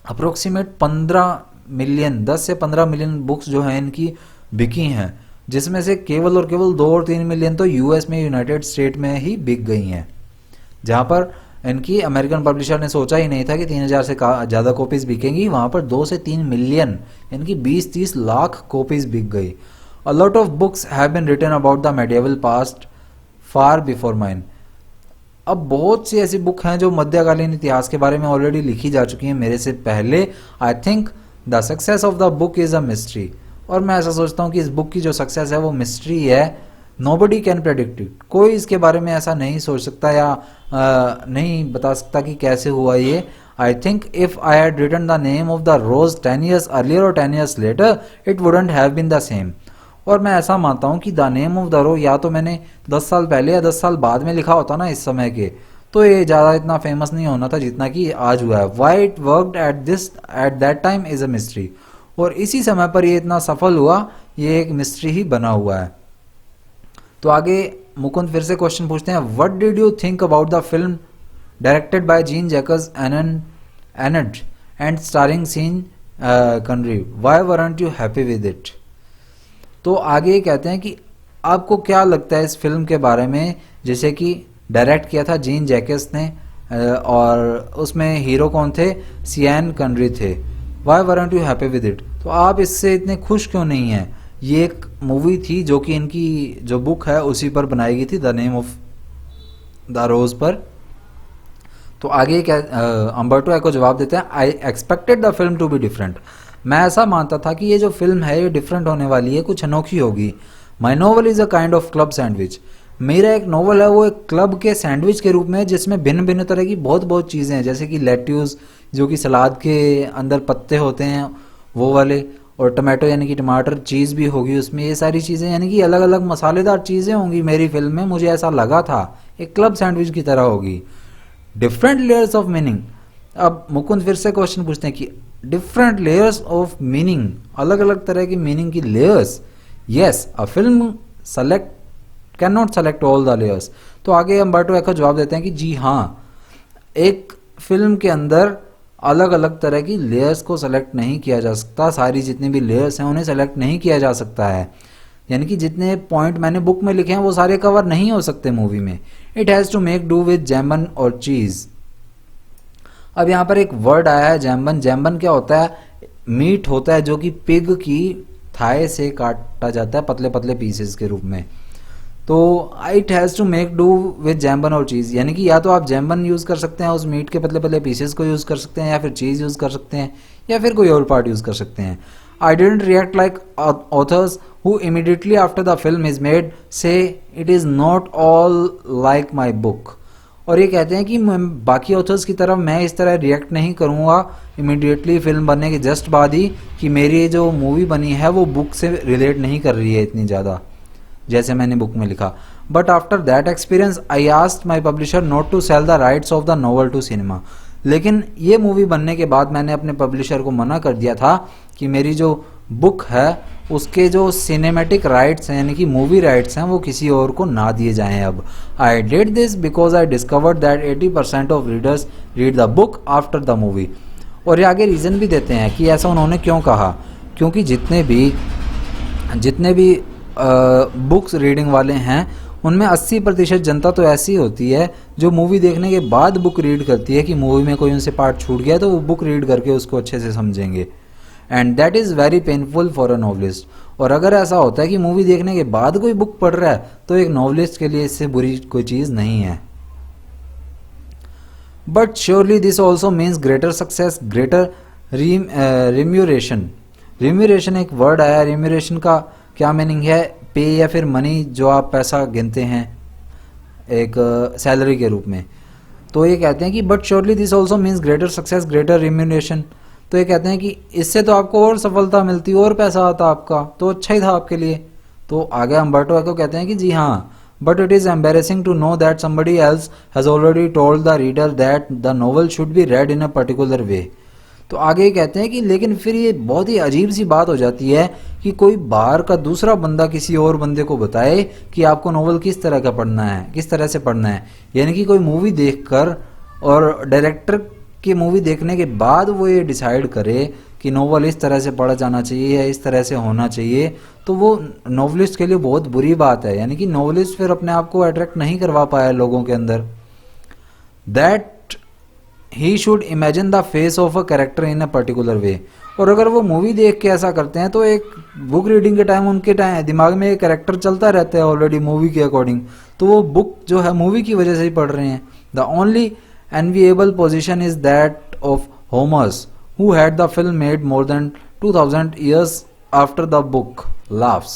अप्रोक्सीमेट 15 मिलियन, 10 से 15 मिलियन बुक्स जो हैं इनकी बिकी हैं, जिसमें से केवल और केवल 2 और 3 मिलियन तो यूएस में, यूनाइटेड स्टेट में ही बिक गई हैं, जहाँ पर इनकी अमेरिकन पब्लिशर ने सोचा ही नहीं था कि 3000 से ज़्यादा कॉपीज़ बिकेंगी। वहाँ पर 2 से 3 मिलियन यानी कि 20-30 लाख कॉपीज़ बिक गई। A lot of books have been written about the medieval past far before mine. अब बहुत सी ऐसी बुक हैं जो मध्यकालीन इतिहास के बारे में ऑलरेडी लिखी जा चुकी हैं मेरे से पहले। I think the success of the book is a mystery, और मैं ऐसा सोचता हूँ कि इस बुक की जो सक्सेस है वो मिस्ट्री है। नोबडी कैन प्रेडिक्ट इट, कोई इसके बारे में ऐसा नहीं सोच सकता या नहीं बता सकता कि कैसे हुआ ये। I think if I had written the name of the Rose 10 years earlier और 10 years later it wouldn't have been the same. और मैं ऐसा मानता हूँ कि the name of the Rose या तो मैंने 10 साल पहले या 10 साल बाद में लिखा होता ना इस समय के, तो ये ज़्यादा इतना फेमस नहीं होना था जितना कि आज हुआ है। Why it worked at that time is a mystery, और इसी समय पर ये इतना सफल हुआ, ये एक मिस्ट्री ही बना हुआ है। तो आगे मुकुंद फिर से क्वेश्चन पूछते हैं, what did you think about the film directed by Jean Jacques Annaud and starring Sean Connery, why weren't you happy with it. तो आगे कहते हैं कि आपको क्या लगता है इस फिल्म के बारे में, जैसे कि डायरेक्ट किया था जीन जैकस ने, और उसमें हीरो कौन थे, सियान कनरी थे, why weren't you happy with it, तो आप इससे इतने खुश क्यों नहीं हैं। ये एक मूवी थी जो कि इनकी जो बुक है उसी पर बनाई गई थी, the name of the Rose पर। तो आगे क्या अम्बर्टो एको जवाब देते हैं, I expected the film to be different, मैं ऐसा मानता था कि ये जो फिल्म है ये डिफरेंट होने वाली है, कुछ अनोखी होगी। My novel is a kind of club sandwich, मेरा एक नॉवल है वो एक क्लब के सैंडविच के रूप में, जिसमें भिन्न भिन्न तरह की बहुत बहुत चीज़ें हैं, जैसे कि लेट्यूस जो कि सलाद के अंदर पत्ते होते हैं वो वाले, और टमाटो यानी कि टमाटर, चीज़ भी होगी उसमें, ये सारी चीज़ें यानी कि अलग अलग मसालेदार चीज़ें होंगी मेरी फिल्म में, मुझे ऐसा लगा था एक क्लब सैंडविच की तरह होगी। डिफरेंट लेयर्स ऑफ मीनिंग, अब मुकुंद फिर से क्वेश्चन पूछते हैं कि डिफरेंट लेयर्स ऑफ मीनिंग, अलग अलग तरह की मीनिंग की layers, yes a film select can not select all the layers. तो आगे अम्बर्टो एको जवाब देते हैं कि जी हाँ, एक फिल्म के अंदर अलग अलग तरह की लेयर्स को सेलेक्ट नहीं किया जा सकता, सारी जितनी भी लेयर्स हैं उन्हें सेलेक्ट नहीं किया जा सकता है, यानी कि जितने पॉइंट मैंने बुक में लिखे हैं वो सारे कवर नहीं हो सकते मूवी में। It has to make do with jamon और चीज़। अब यहाँ पर एक वर्ड आया है जैम्बन, जैम्बन क्या होता है, मीट होता है जो कि पिग की थाई से काटा जाता है पतले पतले पीसेस के रूप में। तो it has to make do with jambon और चीज़, यानी कि या तो आप जैम्बन यूज़ कर सकते हैं, उस मीट के पतले पतले पीसेस को यूज़ कर सकते हैं, या फिर चीज़ यूज़ कर सकते हैं, या फिर कोई और पार्ट यूज़ कर सकते हैं। I didn't react like authors who immediately after the film is made say it is not all like my book. और ये कहते हैं कि बाकी ऑथर्स की तरफ मैं इस तरह रिएक्ट नहीं करूँगा इमीडिएटली फिल्म बनने के जस्ट बाद ही कि मेरी जो मूवी बनी है वो बुक से रिलेट नहीं कर रही है इतनी ज़्यादा जैसे मैंने बुक में लिखा। But after that experience I asked my publisher not to sell the rights of the novel to cinema. लेकिन ये मूवी बनने के बाद मैंने अपने पब्लिशर को मना कर दिया था कि मेरी जो बुक है उसके जो सिनेमैटिक राइट्स हैं यानी कि मूवी राइट्स हैं वो किसी और को ना दिए जाएं। अब I did this because I discovered that 80% of readers read the book after the movie. और ये आगे रीज़न भी देते हैं कि ऐसा उन्होंने क्यों कहा, क्योंकि जितने भी बुक्स रीडिंग वाले हैं उनमें 80% जनता तो ऐसी होती है जो मूवी देखने के बाद बुक रीड करती है कि मूवी में कोई उनसे पार्ट छूट गया तो वो बुक रीड करके उसको अच्छे से समझेंगे, and that is very painful for a novelist. और अगर ऐसा होता है कि मूवी देखने के बाद कोई बुक पढ़ रहा है तो एक नॉवलिस्ट के लिए इससे बुरी कोई चीज़ नहीं है। But surely this also means greater success, greater remuneration. Remuneration एक वर्ड आया, रिम्यूरेशन का क्या मीनिंग है, पे या फिर मनी, जो आप पैसा गिनते हैं एक सैलरी के रूप में। तो ये कहते हैं कि but surely this also means greater success, greater remuneration. तो ये कहते हैं कि इससे तो आपको और सफलता मिलती, और पैसा आता आपका, तो अच्छा ही था आपके लिए। तो आगे अम्बर्टो एको कहते हैं कि जी हाँ, but it is embarrassing to know that somebody else has already told the reader that the novel should be read in a particular way. तो आगे ये कहते हैं कि लेकिन फिर ये बहुत ही अजीब सी बात हो जाती है कि कोई बाहर का दूसरा बंदा किसी और बंदे को बताए कि आपको नोवेल किस तरह का पढ़ना है, किस तरह से पढ़ना है। यानी कि कोई मूवी देखकर और डायरेक्टर की मूवी देखने के बाद वो ये डिसाइड करे कि नोवेल इस तरह से पढ़ा जाना चाहिए या इस तरह से होना चाहिए, तो वो नोवेलिस्ट के लिए बहुत बुरी बात है। यानी कि नोवेलिस्ट फिर अपने आप को अट्रैक्ट नहीं करवा पाया लोगों के अंदर। That he should imagine the face of a character in a particular वे। और अगर वो मूवी देख के ऐसा करते हैं तो एक बुक रीडिंग के टाइम उनके दिमाग में एक कैरेक्टर चलता रहता है ऑलरेडी मूवी के अकॉर्डिंग, तो वो बुक जो है मूवी की वजह से ही पढ़ रहे हैं। The only enviable position is that of Homer's, who had the film made more than 2000 years after the book laughs।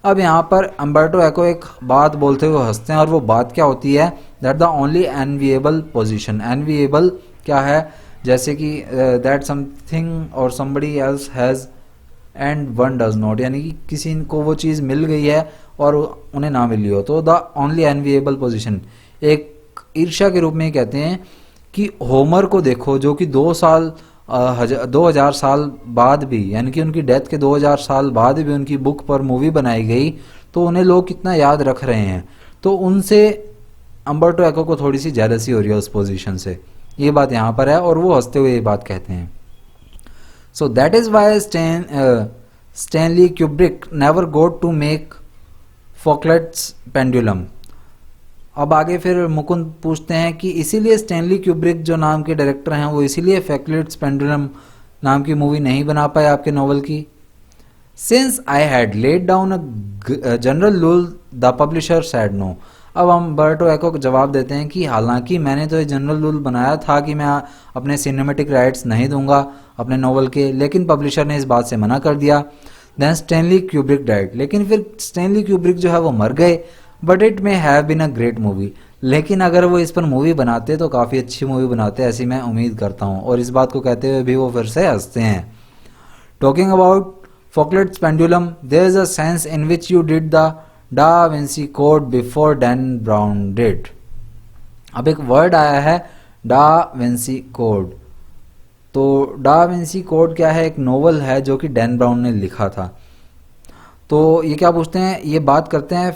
अब यहाँ पर अम्बर्टो एको एक बात बोलते हुए हंसते हैं, और वो बात क्या होती है, that the only enviable position. Enviable क्या है, जैसे कि दैट समथिंग और somebody else has and one does not, यानी कि किसी को वो चीज़ मिल गई है और उन्हें ना मिली हो, तो द ओनली एनविएबल पोजिशन। एक ईर्ष्या के रूप में ही कहते हैं कि होमर को देखो जो कि 2000 साल बाद भी, यानी कि उनकी डेथ के 2000 साल बाद भी उनकी बुक पर मूवी बनाई गई, तो उन्हें लोग कितना याद रख रहे हैं। तो उनसे अम्बर्टो एको को थोड़ी सी जेलसी हो रही है उस पोजीशन से, ये बात यहाँ पर है, और वो हंसते हुए ये बात कहते हैं। So that is why Stanley Kubrick never got to make Foucault's Pendulum. अब आगे फिर मुकुंद पूछते हैं कि इसीलिए स्टैनली क्यूब्रिक जो नाम के डायरेक्टर हैं वो इसीलिए फॉकलेट्स पेंडुलम नाम की मूवी नहीं बना पाए आपके नॉवल की। Since I had laid down a general rule the publisher said no. अब हम अम्बर्टो एको को जवाब देते हैं कि हालांकि मैंने तो ये जनरल रूल बनाया था कि मैं अपने सिनेमेटिक राइट्स नहीं दूंगा अपने नॉवल के, लेकिन पब्लिशर ने इस बात से मना कर दिया। देन स्टैनली क्यूब्रिक डाइड, लेकिन फिर स्टैनली क्यूब्रिक जो है वो मर गए। But it may have been a great movie, लेकिन अगर वो इस पर मूवी बनाते तो काफ़ी अच्छी मूवी बनाते, ऐसी मैं उम्मीद करता हूँ। और इस बात को कहते हुए भी वो फिर से हंसते हैं। Talking about Foucault's Pendulum, there is a sense in which you did the Da Vinci Code before Dan Brown did. अब एक वर्ड आया है डा विंसी कोड। तो डा विंसी कोड क्या है, एक नोवेल है जो कि डैन ब्राउन ने लिखा था। तो ये क्या पूछते हैं, ये बात करते हैं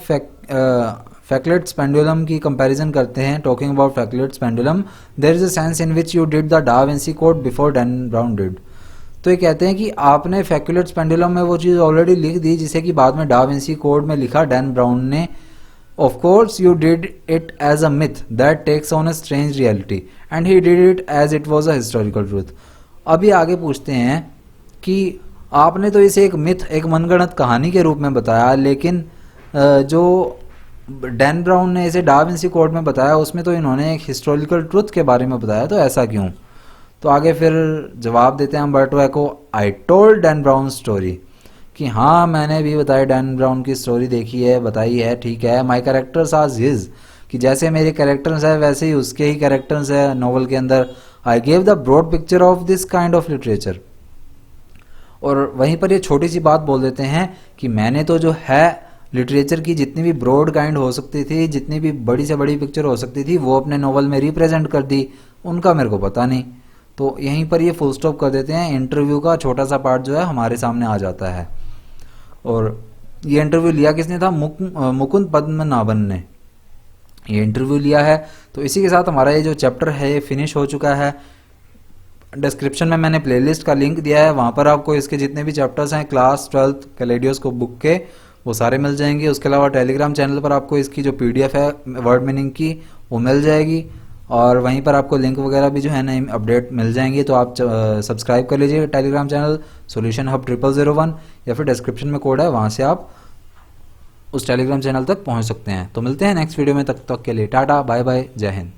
फॉकलेट्स पेंडुलम की कंपैरिजन करते हैं। Talking about Foucault's Pendulum, there is a sense in which you did the Da Vinci Code before Dan Brown did. तो ये कहते हैं कि आपने फॉकलेट्स पेंडुलम में वो चीज़ ऑलरेडी लिख दी जिसे कि बाद में डा विंसी कोड में लिखा डैन ब्राउन ने। Of course you did it as a myth that takes on a strange reality and he did it as it was a historical truth. अभी आगे पूछते हैं कि आपने तो इसे एक मिथ, एक मनगढ़ंत कहानी के रूप में बताया, लेकिन जो डैन ब्राउन ने इसे डा विंसी कोड में बताया उसमें तो इन्होंने एक हिस्टोरिकल ट्रुथ के बारे में बताया, तो ऐसा क्यों। तो आगे फिर जवाब देते हैं Umberto echo, I told Dan brown story, कि हाँ मैंने भी बताया, डैन ब्राउन की स्टोरी देखी है, बताई है, ठीक है। माई कैरेक्टर्स आर हिज, कि जैसे मेरे कैरेक्टर्स हैं वैसे ही उसके ही कैरेक्टर्स हैं नॉवल के अंदर। I gave the broad picture of this kind of literature. और वहीं पर ये छोटी सी बात बोल देते हैं कि मैंने तो जो है लिटरेचर की जितनी भी ब्रॉड काइंड हो सकती थी, जितनी भी बड़ी से बड़ी पिक्चर हो सकती थी, वो अपने नॉवल में रिप्रेजेंट कर दी, उनका मेरे को पता नहीं। तो यहीं पर ये फुल स्टॉप कर देते हैं। इंटरव्यू का छोटा सा पार्ट जो है हमारे सामने आ जाता है। और ये इंटरव्यू लिया किसने था, मुकुंद पद्मनाभन ने ये इंटरव्यू लिया है। तो इसी के साथ हमारा ये जो चैप्टर है ये फिनिश हो चुका है। डिस्क्रिप्शन में मैंने प्लेलिस्ट का लिंक दिया है, वहाँ पर आपको इसके जितने भी चैप्टर्स हैं क्लास 12th कैलेडियोस्कोप बुक के, वो सारे मिल जाएंगे। उसके अलावा टेलीग्राम चैनल पर आपको इसकी जो PDF है वर्ड मीनिंग की वो मिल जाएगी, और वहीं पर आपको लिंक वगैरह भी जो है नई अपडेट मिल जाएंगी। तो आप सब्सक्राइब कर लीजिए टेलीग्राम चैनल सॉल्यूशन हब 0001, या फिर डिस्क्रिप्शन में कोड है, वहाँ से आप उस टेलीग्राम चैनल तक पहुँच सकते हैं। तो मिलते हैं नेक्स्ट वीडियो में, तब तक के लिए टाटा बाय बाय, जय हिंद।